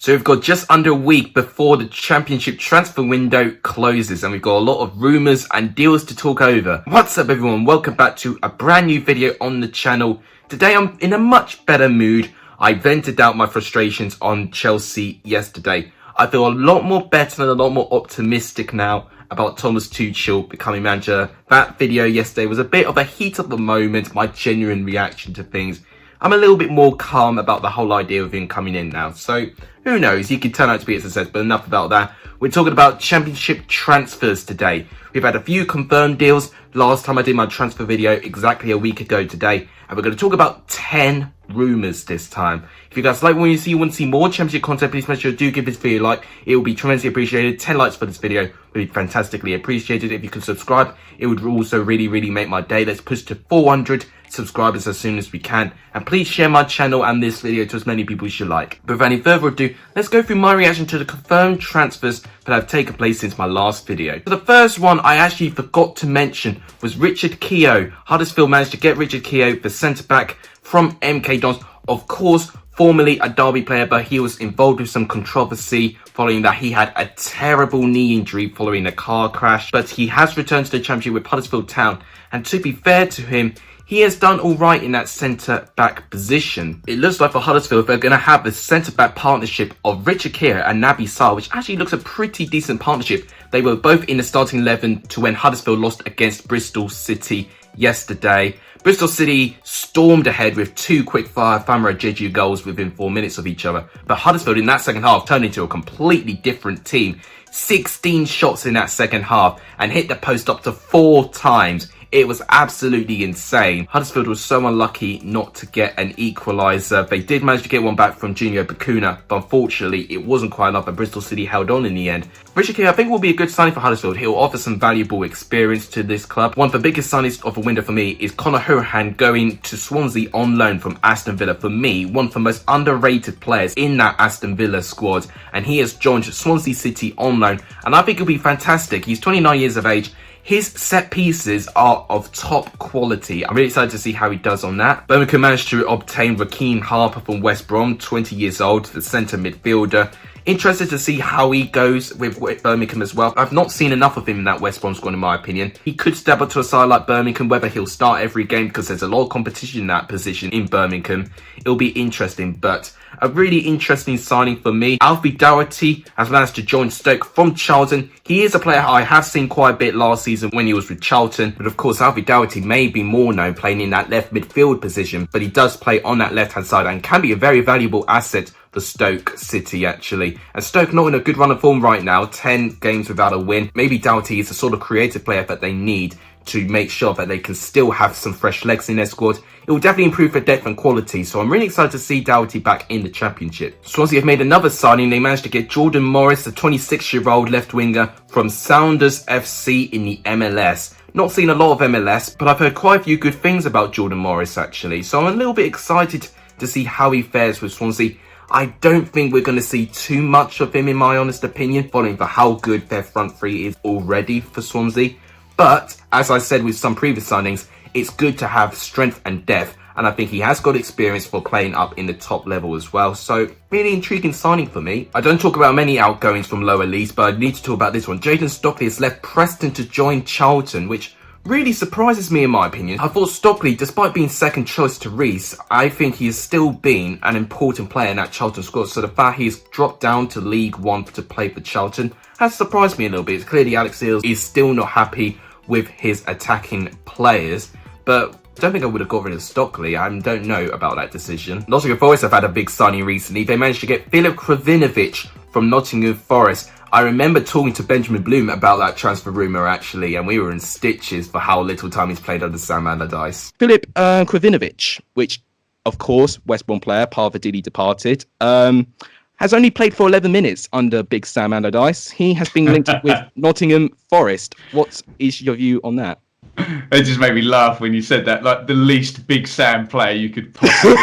So we've got just under a week before the championship transfer window closes, and we've got a lot of rumours and deals to talk over. What's up everyone, welcome back to a brand new video on the channel. Today I'm in a much better mood. I vented out my frustrations on Chelsea yesterday. I feel a lot more better and a lot more optimistic now about Thomas Tuchel becoming manager. That video yesterday was a bit of a heat of the moment, my genuine reaction to things. I'm a little bit more calm about the whole idea of him coming in now. So, who knows, he could turn out to be a success, but enough about that. We're talking about championship transfers today. We've had a few confirmed deals. Last time I did my transfer video exactly a week ago today. And we're going to talk about 10 rumours this time. If you guys like what you want to see more championship content, please make sure to do give this video a like. It will be tremendously appreciated. 10 likes for this video would be fantastically appreciated. If you can subscribe, it would also really make my day. Let's push to 400 subscribers as soon as we can, and please share my channel and this video to as many people as you like. But without any further ado, let's go through my reaction to the confirmed transfers that have taken place since my last video. So the first one I actually forgot to mention was Richard Keough. Huddersfield managed to get Richard Keough, the centre back from MK Dons, of course formerly a Derby player, but he was involved with some controversy following that he had a terrible knee injury following a car crash. But he has returned to the championship with Huddersfield Town, and to be fair to him, he has done all right in that centre-back position. It looks like for Huddersfield, they're going to have a centre-back partnership of Richard Keough and Naby Sarr, which actually looks a pretty decent partnership. They were both in the starting 11 to when Huddersfield lost against Bristol City yesterday. Bristol City stormed ahead with two quick-fire Famara Jeju goals within 4 minutes of each other. But Huddersfield in that second half turned into a completely different team. 16 shots in that second half and hit the post up to 4 times. It was absolutely insane. Huddersfield was so unlucky not to get an equaliser. They did manage to get one back from Junior Bakuna, but unfortunately it wasn't quite enough and Bristol City held on in the end. Richard Keough I think will be a good signing for Huddersfield. He'll offer some valuable experience to this club. One of the biggest signings of the window for me is Conor Hourihane going to Swansea on loan from Aston Villa. For me, one of the most underrated players in that Aston Villa squad, and he has joined Swansea City on loan, and I think he'll be fantastic. He's 29 years of age. His set pieces are of top quality. I'm really excited to see how he does on that. Birmingham managed to obtain Riki Harper from West Brom, 20 years old, the centre midfielder. Interested to see how he goes with Birmingham as well. I've not seen enough of him in that West Brom squad in my opinion. He could step up to a side like Birmingham, whether he'll start every game because there's a lot of competition in that position in Birmingham. It'll be interesting, but a really interesting signing for me. Alfie Duffy has managed to join Stoke from Charlton. He is a player I have seen quite a bit last season when he was with Charlton. But of course, Alfie Duffy may be more known playing in that left midfield position. But he does play on that left-hand side and can be a very valuable asset for Stoke City actually. And Stoke not in a good run of form right now. 10 games without a win. Maybe Doughty is the sort of creative player that they need to make sure that they can still have some fresh legs in their squad. It will definitely improve their depth and quality, so I'm really excited to see Doughty back in the championship. Swansea have made another signing. They managed to get Jordan Morris, the 26-year-old left winger from Sounders FC in the MLS. Not seen a lot of MLS, but I've heard quite a few good things about Jordan Morris actually, so I'm a little bit excited to see how he fares with Swansea. I don't think we're going to see too much of him in my honest opinion, following for how good their front three is already for Swansea. But, as I said with some previous signings, it's good to have strength and depth, and I think he has got experience for playing up in the top level as well, so really intriguing signing for me. I don't talk about many outgoings from lower leagues, but I need to talk about this one. Jayden Stockley has left Preston to join Charlton, which really surprises me in my opinion. I thought Stockley, despite being second choice to Reece, I think he has still been an important player in that Charlton squad, so the fact he's dropped down to League One to play for Charlton has surprised me a little bit. Clearly Alex Seals is still not happy with his attacking players, but I don't think I would have got rid of Stockley. I don't know about that decision. Nottingham Forest have had a big signing recently. They managed to get Philip Krovinovic from Nottingham Forest. I remember talking to Benjamin Bloom about that transfer rumour actually, and we were in stitches for how little time he's played under Sam Allardyce. Philip Krovinovic, which of course West Brom player, part of the dearly departed, has only played for 11 minutes under Big Sam Allardyce. He has been linked with Nottingham Forest. What is your view on that? It just made me laugh when you said that. Like the least Big Sam player you could possibly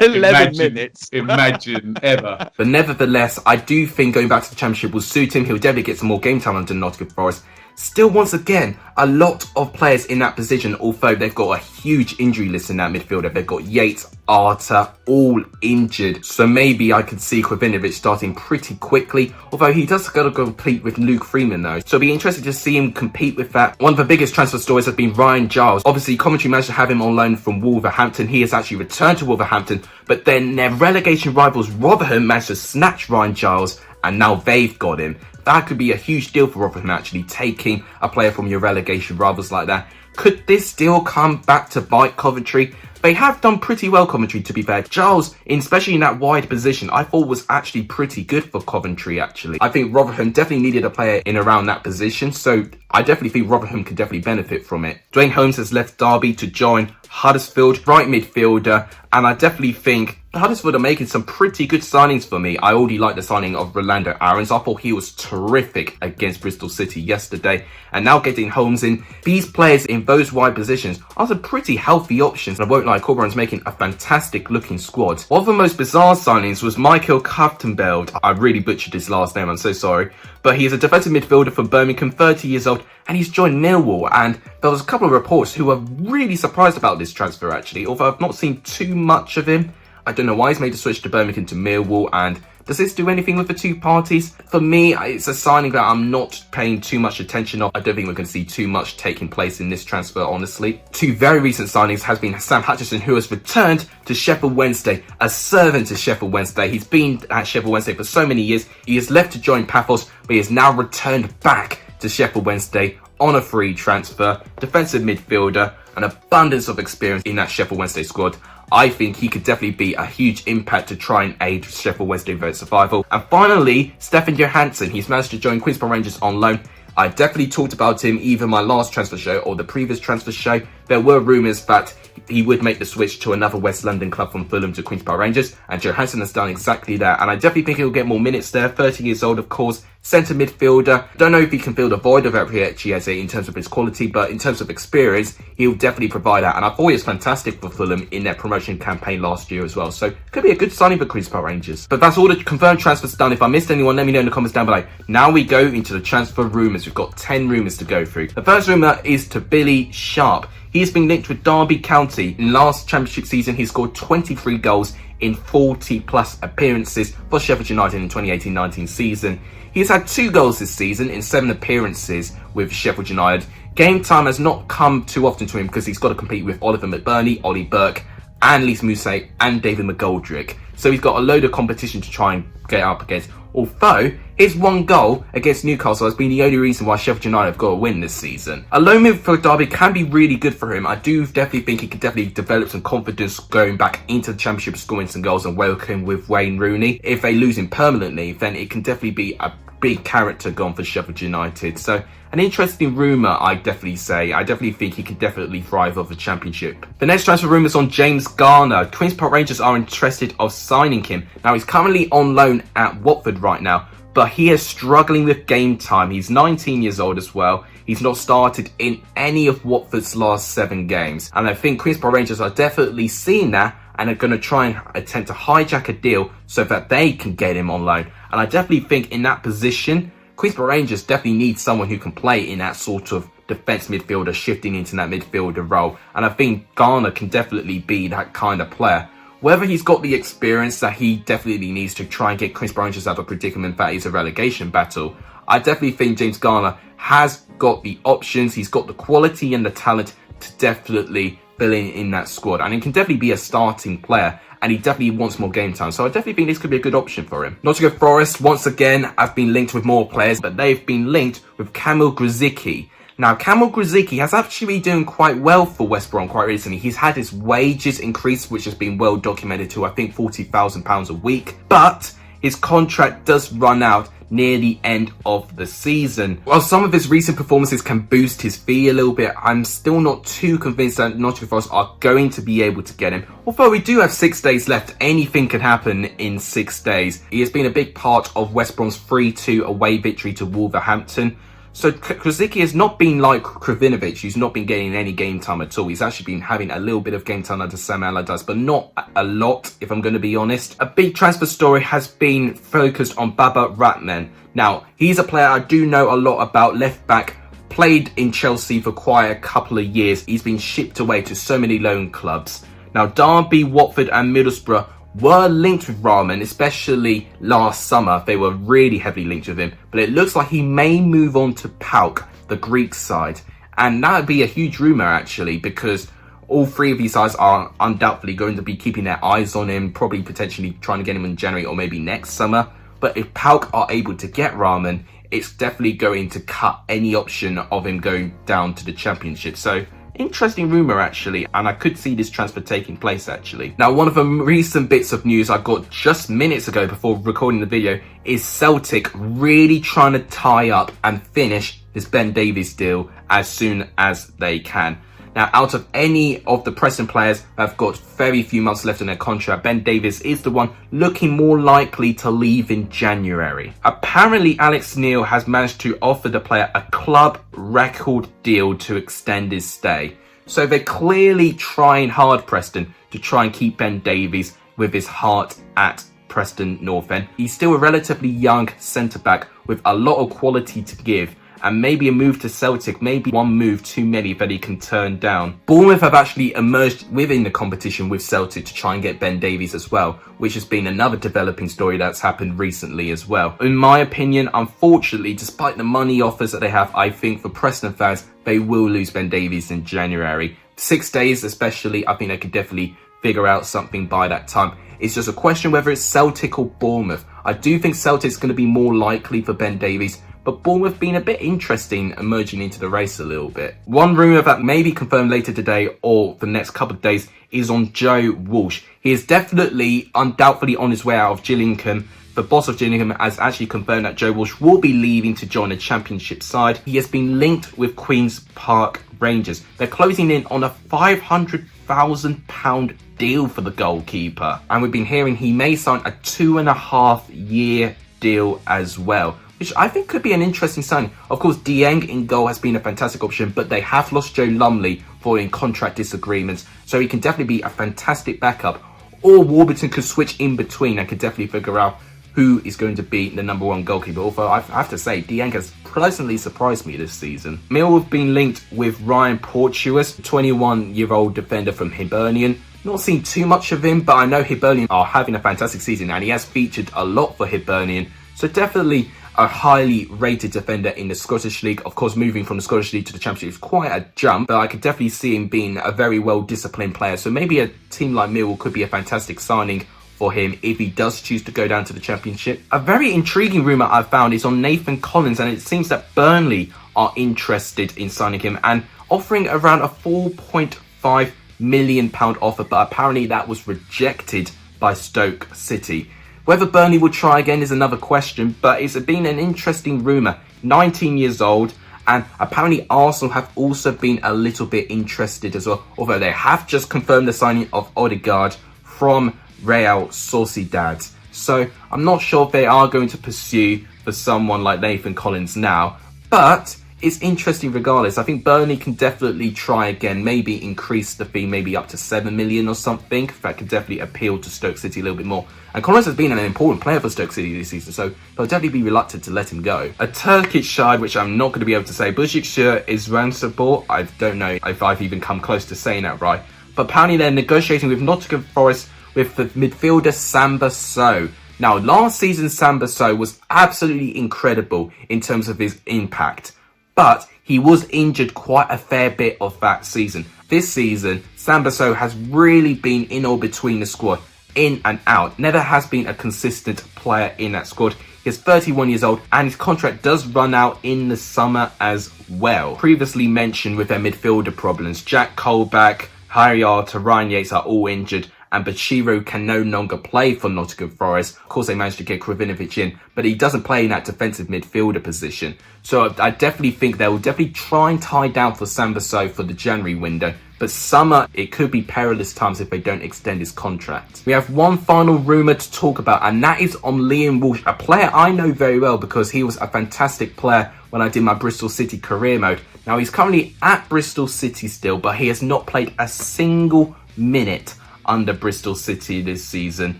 11 minutes. imagine ever. But nevertheless, I do think going back to the championship will suit him. He'll definitely get some more game time under Nottingham Forest. Still, once again, a lot of players in that position, although they've got a huge injury list in that midfielder. They've got Yates, Arta, all injured. So maybe I could see Krovinovic starting pretty quickly, although he does got to compete with Luke Freeman though. So it'll be interesting to see him compete with that. One of the biggest transfer stories has been Ryan Giles. Obviously, Coventry managed to have him on loan from Wolverhampton. He has actually returned to Wolverhampton, but then their relegation rivals Rotherham managed to snatch Ryan Giles, and now they've got him. That could be a huge deal for Rotherham, actually, taking a player from your relegation rivals like that. Could this deal come back to bite Coventry? They have done pretty well, Coventry, to be fair. Giles, especially in that wide position, I thought was actually pretty good for Coventry, actually. I think Rotherham definitely needed a player in around that position, so I definitely think Rotherham could definitely benefit from it. Dwayne Holmes has left Derby to join Huddersfield, right midfielder, and I definitely think Huddersfield are making some pretty good signings for me. I already like the signing of Rolando Aarons. I thought he was terrific against Bristol City yesterday. And now getting Holmes in, these players in those wide positions are some pretty healthy options. And I won't lie, Corberan's making a fantastic looking squad. One of the most bizarre signings was Michael Kaftenbeld. I really butchered his last name, I'm so sorry. But he is a defensive midfielder from Birmingham, 30 years old, and he's joined Millwall. And there was a couple of reports who were really surprised about this transfer, actually, although I've not seen too much of him. I don't know why he's made the switch to Birmingham to Millwall, and does this do anything with the two parties? For me, it's a signing that I'm not paying too much attention of. I don't think we're going to see too much taking place in this transfer, honestly. Two very recent signings has been Sam Hutchinson, who has returned to Sheffield Wednesday, a servant to Sheffield Wednesday. He's been at Sheffield Wednesday for so many years. He has left to join Paphos, but he has now returned back to Sheffield Wednesday on a free transfer. Defensive midfielder, an abundance of experience in that Sheffield Wednesday squad. I think he could definitely be a huge impact to try and aid Sheffield Wednesday with survival. And finally, Stefan Johansen. He's managed to join Queen's Park Rangers on loan. I definitely talked about him either my last transfer show or the previous transfer show. There were rumours that he would make the switch to another West London club from Fulham to Queen's Park Rangers, and Johansen has done exactly that. And I definitely think he'll get more minutes there. 30 years old, of course, centre midfielder. Don't know if he can fill the void of Chiesa in terms of his quality, but in terms of experience, he'll definitely provide that. And I thought he was fantastic for Fulham in their promotion campaign last year as well. So could be a good signing for Queen's Park Rangers. But that's all the confirmed transfers done. If I missed anyone, let me know in the comments down below. Now we go into the transfer rumours. We've got 10 rumours to go through. The first rumour is to Billy Sharp. He's been linked with Derby County. In last championship season, he scored 23 goals in 40 plus appearances for Sheffield United in the 2018-19 season. He's had 2 goals this season in 7 appearances with Sheffield United. Game time has not come too often to him because he's got to compete with Oliver McBurney, Ollie Burke, and Lise Mousset and David McGoldrick. So he's got a load of competition to try and get up against. Although his 1 goal against Newcastle has been the only reason why Sheffield United have got a win this season. A loan move for Derby can be really good for him. I do definitely think he could definitely develop some confidence going back into the Championship, scoring some goals and welcome with Wayne Rooney. If they lose him permanently, then it can definitely be a big character gone for Sheffield United. So an interesting rumour, I definitely say. I definitely think he could definitely thrive off the Championship. The next transfer rumour is on James Garner. Queen's Park Rangers are interested of signing him. Now, he's currently on loan at Watford right now, but he is struggling with game time. He's 19 years old as well. He's not started in any of Watford's last 7 games. And I think Queen's Park Rangers are definitely seeing that and are going to try and attempt to hijack a deal so that they can get him on loan. And I definitely think in that position, Queen's Park Rangers definitely need someone who can play in that sort of defence midfielder, shifting into that midfielder role. And I think Garner can definitely be that kind of player. Whether he's got the experience that he definitely needs to try and get Queen's Park Rangers out of a predicament that is a relegation battle, I definitely think James Garner has got the options, he's got the quality and the talent to definitely fill in that squad. And he can definitely be a starting player, and he definitely wants more game time. So I definitely think this could be a good option for him. Nottingham Forest, once again, have been linked with more players, but they've been linked with Kamil Grzycki. Now, Kamil Grzycki has actually been doing quite well for West Brom quite recently. He's had his wages increased, which has been well documented to, I think, £40,000 a week. But his contract does run out near the end of the season. While some of his recent performances can boost his fee a little bit, I'm still not too convinced that Nottingham Forest are going to be able to get him. Although we do have 6 days left, anything can happen in 6 days. He has been a big part of West Brom's 3-2 away victory to Wolverhampton. So Grzycki has not been like Krovinovic, who's not been getting any game time at all. He's actually been having a little bit of game time under Sam Allardyce, but not a lot, if I'm going to be honest. A big transfer story has been focused on Baba Ratman. Now, he's a player I do know a lot about, left back, played in Chelsea for quite a couple of years. He's been shipped away to so many loan clubs. Now, Derby, Watford and Middlesbrough were linked with Rahman, especially last summer. They were really heavily linked with him. But it looks like he may move on to PAOK, the Greek side. And that would be a huge rumour, actually, because all three of these sides are undoubtedly going to be keeping their eyes on him, probably potentially trying to get him in January or maybe next summer. But if PAOK are able to get Rahman, it's definitely going to cut any option of him going down to the Championship. So, interesting rumour, actually, and I could see this transfer taking place, actually. Now, one of the recent bits of news I got just minutes ago before recording the video is Celtic really trying to tie up and finish this Ben Davies deal as soon as they can. Now, out of any of the Preston players that have got very few months left in their contract, Ben Davies is the one looking more likely to leave in January. Apparently, Alex Neil has managed to offer the player a club record deal to extend his stay. So they're clearly trying hard, Preston, to try and keep Ben Davies with his heart at Preston North End. He's still a relatively young centre-back with a lot of quality to give. And maybe a move to Celtic, maybe one move too many that he can turn down. Bournemouth have actually emerged within the competition with Celtic to try and get Ben Davies as well, which has been another developing story that's happened recently as well. In my opinion, unfortunately, despite the money offers that they have, I think for Preston fans, they will lose Ben Davies in January. 6 days especially, I think they could definitely figure out something by that time. It's just a question whether it's Celtic or Bournemouth. I do think Celtic's going to be more likely for Ben Davies, but Bournemouth being a bit interesting emerging into the race a little bit. One rumour that may be confirmed later today or the next couple of days is on Joe Walsh. He is definitely, undoubtedly on his way out of Gillingham. The boss of Gillingham has actually confirmed that Joe Walsh will be leaving to join the Championship side. He has been linked with Queen's Park Rangers. They're closing in on a £500,000 deal for the goalkeeper. And we've been hearing he may sign a 2.5-year deal as well, which I think could be an interesting signing. Of course, Dieng in goal has been a fantastic option, but they have lost Joe Lumley following contract disagreements, so he can definitely be a fantastic backup. Or Warburton could switch in between and could definitely figure out who is going to be the number one goalkeeper. Although I have to say, Dieng has pleasantly surprised me this season. Mill have been linked with Ryan Porteous, 21-year-old defender from Hibernian. Not seen too much of him, but I know Hibernian are having a fantastic season and he has featured a lot for Hibernian. So definitely a highly rated defender in the Scottish League. Of course, moving from the Scottish League to the Championship is quite a jump, but I could definitely see him being a very well-disciplined player. So maybe a team like Millwall could be a fantastic signing for him if he does choose to go down to the Championship. A very intriguing rumour I've found is on Nathan Collins, and it seems that Burnley are interested in signing him and offering around a £4.5 million offer, but apparently that was rejected by Stoke City. Whether Burnley will try again is another question, but it's been an interesting rumour. 19 years old, and apparently Arsenal have also been a little bit interested as well, although they have just confirmed the signing of Odegaard from Real Sociedad. So I'm not sure if they are going to pursue for someone like Nathan Collins now, but it's interesting regardless. I think Burnley can definitely try again, maybe increase the fee, maybe up to 7 million or something. That could definitely appeal to Stoke City a little bit more. And Collins has been an important player for Stoke City this season, so they'll definitely be reluctant to let him go. A Turkish side, which I'm not going to be able to say, Başakşehir Izmirspor. I don't know if I've even come close to saying that right. But apparently they're negotiating with Nottingham Forest with the midfielder Samba Sow. Now, last season Samba Sow was absolutely incredible in terms of his impact, but he was injured quite a fair bit of that season. This season, Samba Sow has really been in or between the squad, in and out. Never has been a consistent player in that squad. He's 31 years old and his contract does run out in the summer as well. Previously mentioned with their midfielder problems, Jack Colback, Harry Arter, Ryan Yates are all injured, and Bachiro can no longer play for Nottingham Forest. Of course, they managed to get Krovinovic in, but he doesn't play in that defensive midfielder position. So I definitely think they will definitely try and tie down for Samba Sow for the January window. But summer, it could be perilous times if they don't extend his contract. We have one final rumour to talk about, and that is on Liam Walsh, a player I know very well because he was a fantastic player when I did my Bristol City career mode. Now, he's currently at Bristol City still, but he has not played a single minute under Bristol City this season.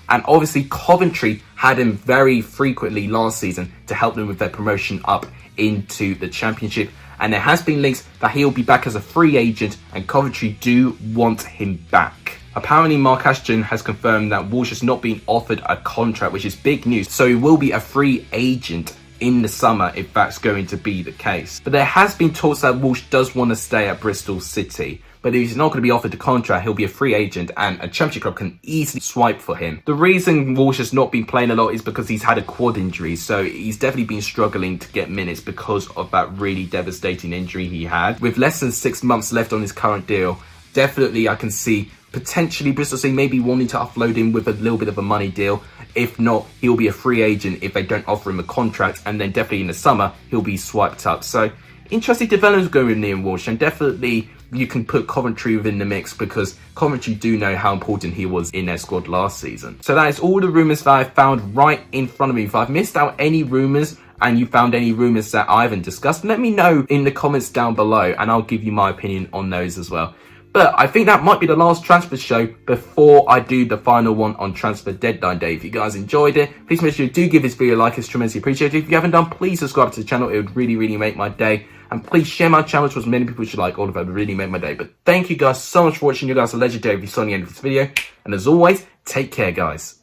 And obviously Coventry had him very frequently last season to help them with their promotion up into the Championship. and there has been links that he'll be back as a free agent, and Coventry do want him back. Apparently, Mark Ashton has confirmed that Walsh has not been offered a contract, which is big news, so he will be a free agent in the summer if that's going to be the case. But there has been talks that Walsh does want to stay at Bristol City, but if he's not going to be offered the contract, he'll be a free agent and a Championship club can easily swipe for him. The reason Walsh has not been playing a lot is because he's had a quad injury, so he's definitely been struggling to get minutes because of that really devastating injury he had. With less than 6 months left on his current deal, definitely I can see potentially Bristol City maybe wanting to offload him with a little bit of a money deal. If not, he'll be a free agent if they don't offer him a contract, and then definitely in the summer he'll be swiped up. So interesting developments going with Liam Walsh, and definitely you can put Coventry within the mix because Coventry do know how important he was in their squad last season. So that is all the rumours that I found right in front of me. If I've missed out any rumours and you found any rumours that I haven't discussed, let me know in the comments down below and I'll give you my opinion on those as well. But I think that might be the last transfer show before I do the final one on transfer deadline day. If you guys enjoyed it, please make sure you do give this video a like. It's tremendously appreciated. If you haven't done, please subscribe to the channel. It would really make my day. And please share my channel to as many people as you like. All of that would really make my day. But thank you guys so much for watching. You guys are legendary if you saw the end of this video. And as always, take care, guys.